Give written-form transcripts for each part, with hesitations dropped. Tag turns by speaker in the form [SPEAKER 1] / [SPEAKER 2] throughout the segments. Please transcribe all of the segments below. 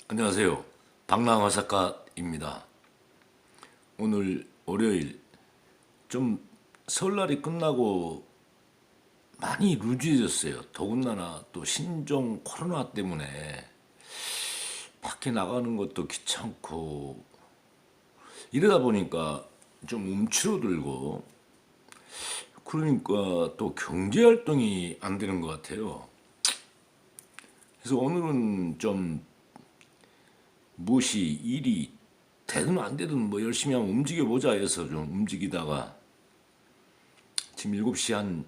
[SPEAKER 1] 안녕하세요. 방랑화작가입니다. 오늘 월요일 좀 설날이 끝나고 많이 루즈해졌어요. 더군다나 또 신종 코로나 때문에 밖에 나가는 것도 귀찮고 이러다 보니까 좀 움츠러들고 그러니까 또 경제활동이 안 되는 것 같아요. 그래서 오늘은 좀 무엇이 일이 되든 안 되든 뭐 열심히 한번 움직여보자 해서 좀 움직이다가 지금 7시 한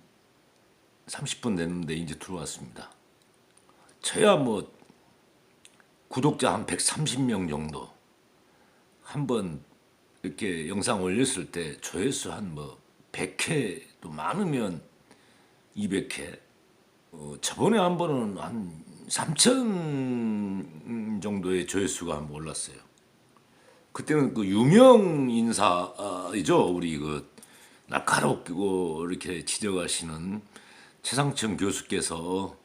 [SPEAKER 1] 30분 됐는데 이제 들어왔습니다. 저야 뭐 구독자 한 130명 정도 한번 이렇게 영상 올렸을 때 조회수 한 뭐 100회 또 많으면 200회 저번에 한 번은 한 3천 정도의 조회수가 한번 올랐어요. 그때는 그 유명 인사이죠. 우리 그 날카롭고 이렇게 지적하시는 최상층 교수께서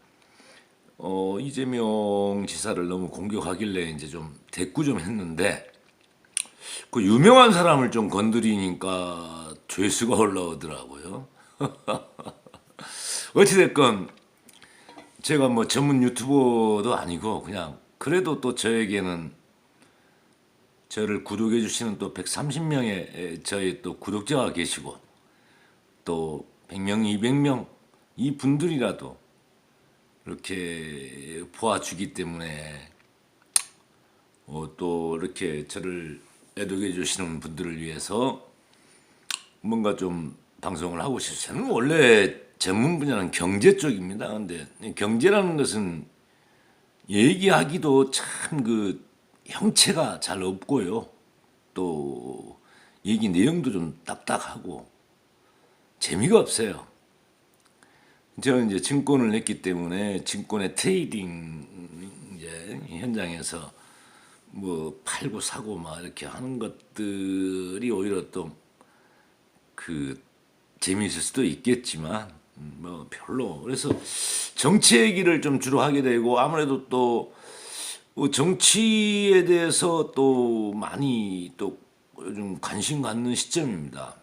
[SPEAKER 1] 이재명 지사를 너무 공격하길래 이제 좀 대꾸 좀 했는데 그 유명한 사람을 좀 건드리니까 조회수가 올라오더라고요. 어찌됐건 제가 뭐 전문 유튜버도 아니고 그냥 그래도 또 저에게는 저를 구독해 주시는 또 130명의 저의 또 구독자가 계시고 또 100명, 200명 이 분들이라도 이렇게 보아주기 때문에 또 이렇게 저를 애독해 주시는 분들을 위해서 뭔가 좀 방송을 하고 싶어요. 저는 원래 전문 분야는 경제 쪽입니다. 근데 경제라는 것은 얘기하기도 참 그 형체가 잘 없고요. 또 얘기 내용도 좀 딱딱하고 재미가 없어요. 저는 이제 증권을 했기 때문에 증권의 트레이딩 이제 현장에서 뭐 팔고 사고 막 이렇게 하는 것들이 오히려 또 그 재미있을 수도 있겠지만 뭐 별로 그래서 정치 얘기를 좀 주로 하게 되고 아무래도 또 정치에 대해서 또 많이 또 요즘 관심 갖는 시점입니다.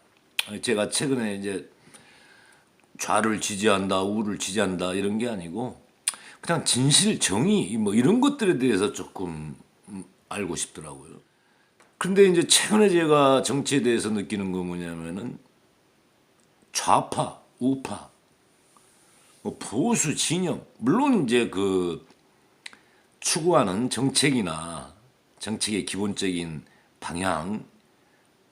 [SPEAKER 1] 제가 최근에 이제 좌를 지지한다, 우를 지지한다 이런 게 아니고 그냥 진실, 정의 뭐 이런 것들에 대해서 조금 알고 싶더라고요. 근데 이제 최근에 제가 정치에 대해서 느끼는 거 뭐냐면은 좌파, 우파, 뭐 보수, 진영 물론 이제 그 추구하는 정책이나 정책의 기본적인 방향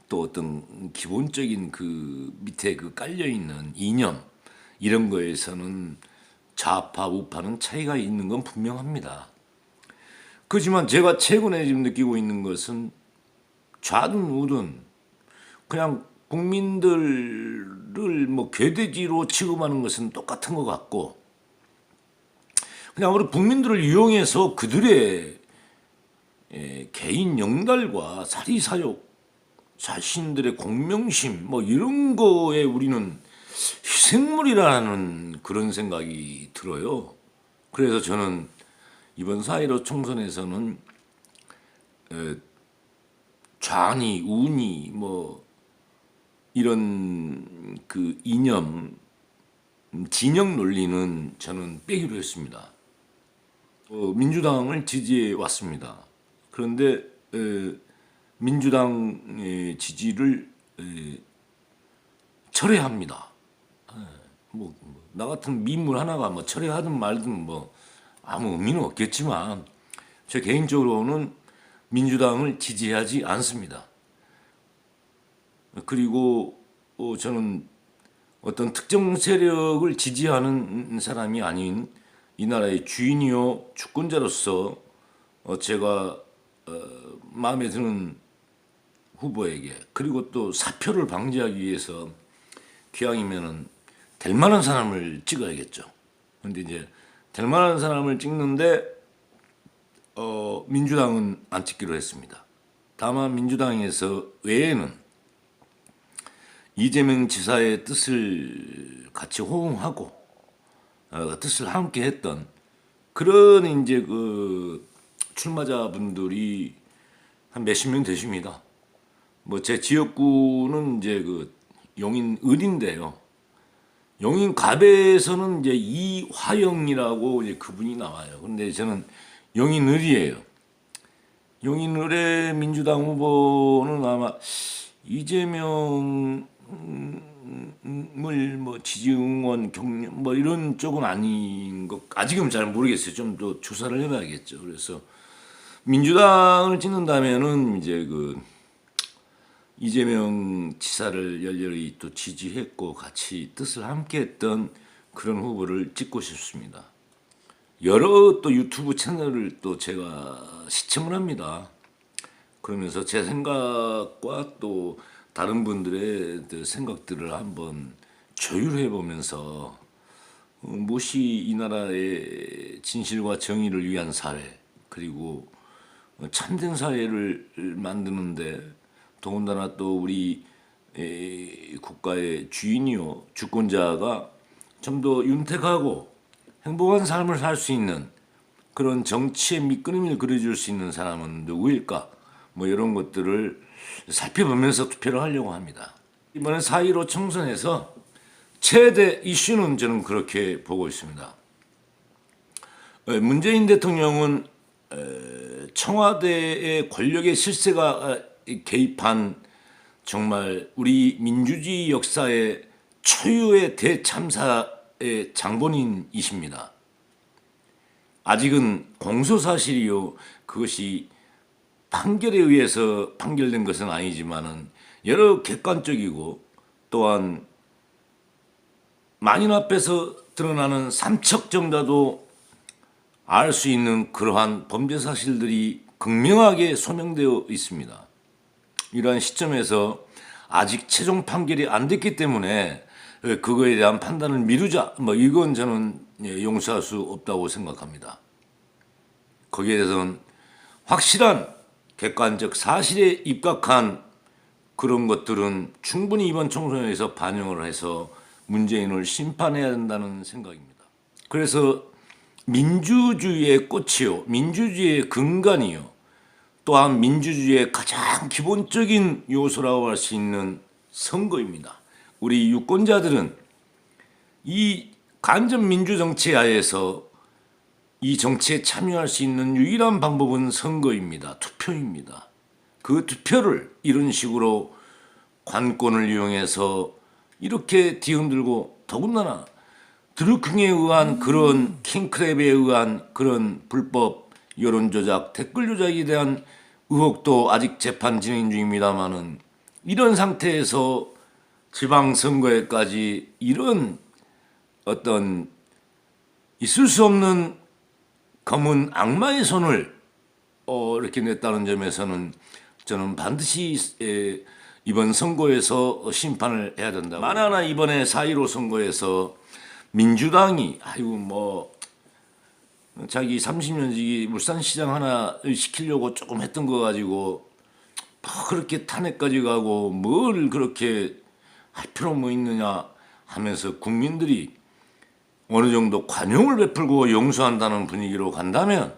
[SPEAKER 1] 또 어떤 기본적인 그 밑에 그 깔려 있는 이념 이런 거에서는 좌파 우파는 차이가 있는 건 분명합니다. 그렇지만 제가 최근에 지금 느끼고 있는 것은 좌든 우든 그냥 국민들을 뭐 괴돼지로 취급하는 것은 똑같은 것 같고 그냥 우리 국민들을 이용해서 그들의 개인 영달과 사리사욕 자신들의 공명심 뭐 이런 거에 우리는 희생물이라는 그런 생각이 들어요. 그래서 저는 이번 4.15 총선에서는 좌니 우니 뭐 이런 그 이념 진영 논리는 저는 빼기로 했습니다. 민주당을 지지해 왔습니다. 그런데 민주당의 지지를 철회합니다. 나 같은 민물 하나가 뭐 철회하든 말든 뭐 아무 의미는 없겠지만 제 개인적으로는 민주당을 지지하지 않습니다. 그리고 저는 어떤 특정 세력을 지지하는 사람이 아닌 이 나라의 주인이요 주권자로서 제가 마음에 드는 후보에게 그리고 또 사표를 방지하기 위해서 기왕이면은 될 만한 사람을 찍어야겠죠. 근데 이제 될 만한 사람을 찍는데 민주당은 안 찍기로 했습니다. 다만 민주당에서 외에는 이재명 지사의 뜻을 같이 호응하고 뜻을 함께 했던 그런 이제 그 출마자분들이 한 몇십 명 되십니다. 뭐 제 지역구는 이제 그 용인을인데요. 용인갑에서는 이제 이화영이라고 이제 그분이 나와요. 근데 저는 용인을이에요. 용인을의 민주당 후보는 아마 이재명을 뭐 지지 응원 격려 뭐 이런 쪽은 아닌 것 아직은 잘 모르겠어요. 좀 더 조사를 해봐야겠죠. 그래서 민주당을 찍는다면은 이제 그 이재명 지사를 열렬히 또 지지했고 같이 뜻을 함께했던 그런 후보를 찍고 싶습니다. 여러 또 유튜브 채널을 또 제가 시청을 합니다. 그러면서 제 생각과 또 다른 분들의 생각들을 한번 조율해 보면서 무엇이 이 나라의 진실과 정의를 위한 사회 그리고 참된 사회를 만드는데 더군다나 또 우리 국가의 주인이요 주권자가 좀 더 윤택하고 행복한 삶을 살 수 있는 그런 정치의 밑그림을 그려줄 수 있는 사람은 누구일까? 뭐 이런 것들을 살펴보면서 투표를 하려고 합니다. 이번에 4.15 총선에서 최대 이슈는 저는 그렇게 보고 있습니다. 문재인 대통령은 청와대의 권력의 실세가 개입한 정말 우리 민주주의 역사의 초유의 대참사의 장본인이십니다. 아직은 공소사실이요 그것이 판결에 의해서 판결된 것은 아니지만은 여러 객관적이고 또한 만인 앞에서 드러나는 삼척정자도 알 수 있는 그러한 범죄 사실들이 극명하게 소명되어 있습니다. 이러한 시점에서 아직 최종 판결이 안 됐기 때문에 그거에 대한 판단을 미루자 뭐 이건 저는 용서할 수 없다고 생각합니다. 거기에 대해서는 확실한 객관적 사실에 입각한 그런 것들은 충분히 이번 총선에서 반영을 해서 문재인을 심판해야 된다는 생각입니다. 그래서 민주주의의 꽃이요 민주주의의 근간이요 또한 민주주의의 가장 기본적인 요소라고 할 수 있는 선거입니다. 우리 유권자들은 이 간접 민주정치 하에서 이 정치에 참여할 수 있는 유일한 방법은 선거입니다. 투표입니다. 그 투표를 이런 식으로 관권을 이용해서 이렇게 뒤흔들고 더군다나 드루킹에 의한 그런 킹크랩에 의한 그런 불법 여론조작, 댓글조작에 대한 의혹도 아직 재판 진행 중입니다만은 이런 상태에서 지방선거에까지 이런 어떤 있을 수 없는 검은 악마의 손을 이렇게 냈다는 점에서는 저는 반드시 이번 선거에서 심판을 해야 된다고. 만하나 이번에 4.15 선거에서 민주당이 아이고 뭐 자기 30년 지기 물산시장 하나 시키려고 조금 했던 거 가지고 뭐 그렇게 탄핵까지 가고 뭘 그렇게 할 필요 뭐 있느냐 하면서 국민들이 어느 정도 관용을 베풀고 용서한다는 분위기로 간다면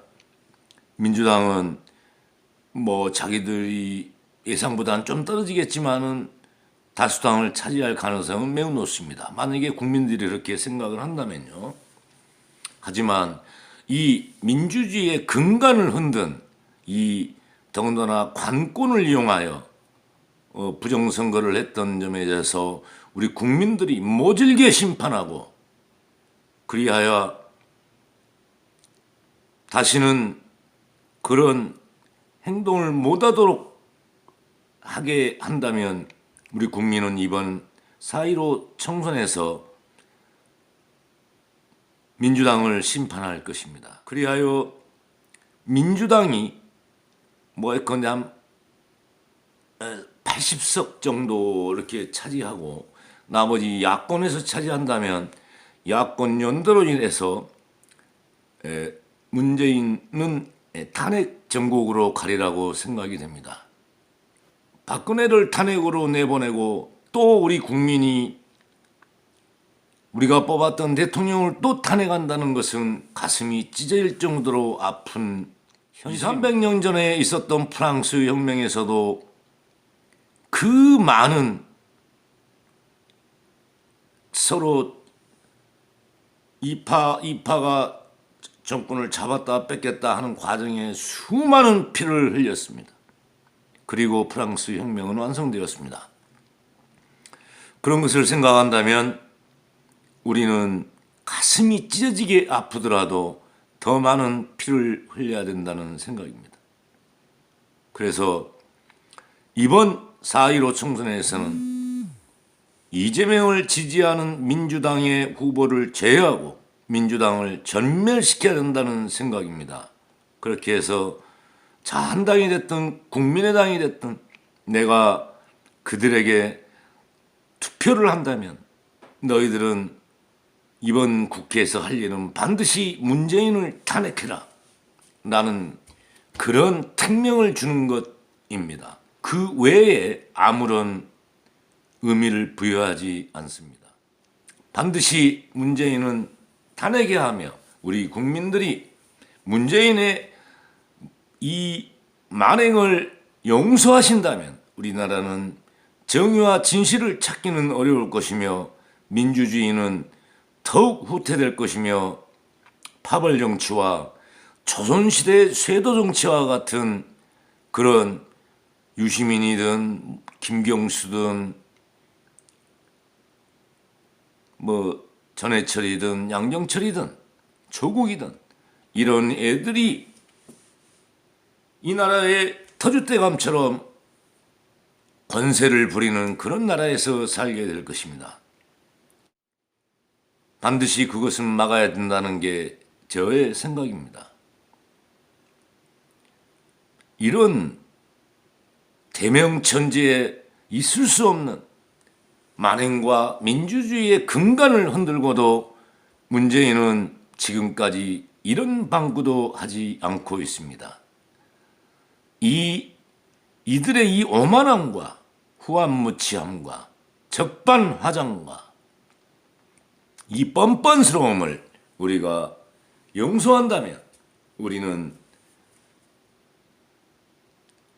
[SPEAKER 1] 민주당은 뭐 자기들이 예상보다는 좀 떨어지겠지만은 다수당을 차지할 가능성은 매우 높습니다. 만약에 국민들이 그렇게 생각을 한다면요. 하지만 이 민주주의의 근간을 흔든 이 더군다나 관권을 이용하여 부정선거를 했던 점에 대해서 우리 국민들이 모질게 심판하고 그리하여 다시는 그런 행동을 못하도록 하게 한다면 우리 국민은 이번 4.15 총선에서 민주당을 심판할 것입니다. 그리하여 민주당이 뭐 예컨대 한 80석 정도 이렇게 차지하고 나머지 야권에서 차지한다면 야권 연대로 인해서 문재인은 탄핵 정국으로 가리라고 생각이 됩니다. 박근혜를 탄핵으로 내보내고 또 우리 국민이 우리가 뽑았던 대통령을 또 탄핵한다는 것은 가슴이 찢어질 정도로 아픈 2, 300년 전에 있었던 프랑스 혁명에서도 그 많은 서로 이파가 정권을 잡았다 뺏겼다 하는 과정에 수많은 피를 흘렸습니다. 그리고 프랑스 혁명은 완성되었습니다. 그런 것을 생각한다면 우리는 가슴이 찢어지게 아프더라도 더 많은 피를 흘려야 된다는 생각입니다. 그래서 이번 4.15 총선에서는 이재명을 지지하는 민주당의 후보를 제외하고 민주당을 전멸시켜야 된다는 생각입니다. 그렇게 해서 자한당이 됐든 국민의당이 됐든 내가 그들에게 투표를 한다면 너희들은 이번 국회에서 할 일은 반드시 문재인을 탄핵해라 라는 그런 특명을 주는 것입니다. 그 외에 아무런 의미를 부여하지 않습니다. 반드시 문재인은 탄핵해야 하며 우리 국민들이 문재인의 이 만행을 용서하신다면 우리나라는 정의와 진실을 찾기는 어려울 것이며 민주주의는 더욱 후퇴될 것이며 파벌 정치와 조선시대 쇄도 정치와 같은 그런 유시민이든 김경수든 전해철이든 양정철이든 조국이든 이런 애들이 이 나라의 터줏대감처럼 권세를 부리는 그런 나라에서 살게 될 것입니다. 반드시 그것은 막아야 된다는 게 저의 생각입니다. 이런 대명천지에 있을 수 없는 만행과 민주주의의 근간을 흔들고도 문재인은 지금까지 이런 방구도 하지 않고 있습니다. 이들의 이 오만함과 후안무치함과 적반하장과 이 뻔뻔스러움을 우리가 용서한다면 우리는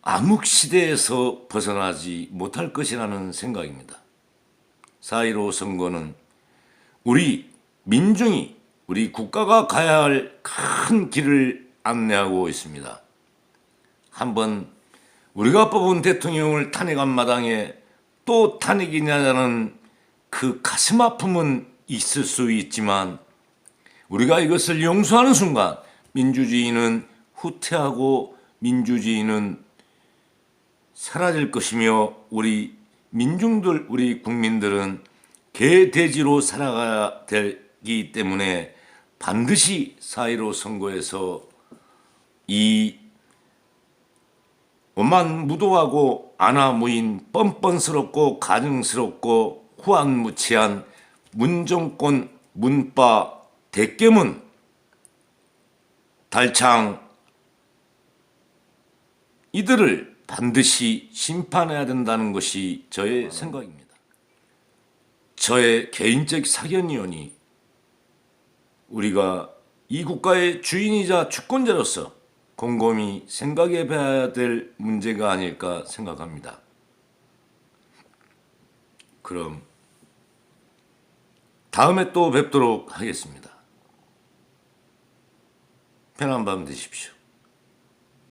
[SPEAKER 1] 암흑시대에서 벗어나지 못할 것이라는 생각입니다. 4.15 선거는 우리 민중이 우리 국가가 가야 할 큰 길을 안내하고 있습니다. 한번 우리가 뽑은 대통령을 탄핵한 마당에 또 탄핵이냐는 그 가슴 아픔은 있을 수 있지만 우리가 이것을 용서하는 순간 민주주의는 후퇴하고 민주주의는 사라질 것이며 우리 민중들, 우리 국민들은 개돼지로 살아가야 되기 때문에 반드시 4.15 선거에서 이 오만무도하고 아나무인 뻔뻔스럽고 가증스럽고 후안무치한 문정권 문파 대깨문 달창 이들을 반드시 심판해야 된다는 것이 저의 생각입니다. 저의 개인적 사견이오니 우리가 이 국가의 주인이자 주권자로서 곰곰이 생각해 봐야 될 문제가 아닐까 생각합니다. 그럼 다음에 또 뵙도록 하겠습니다. 편한 밤 되십시오.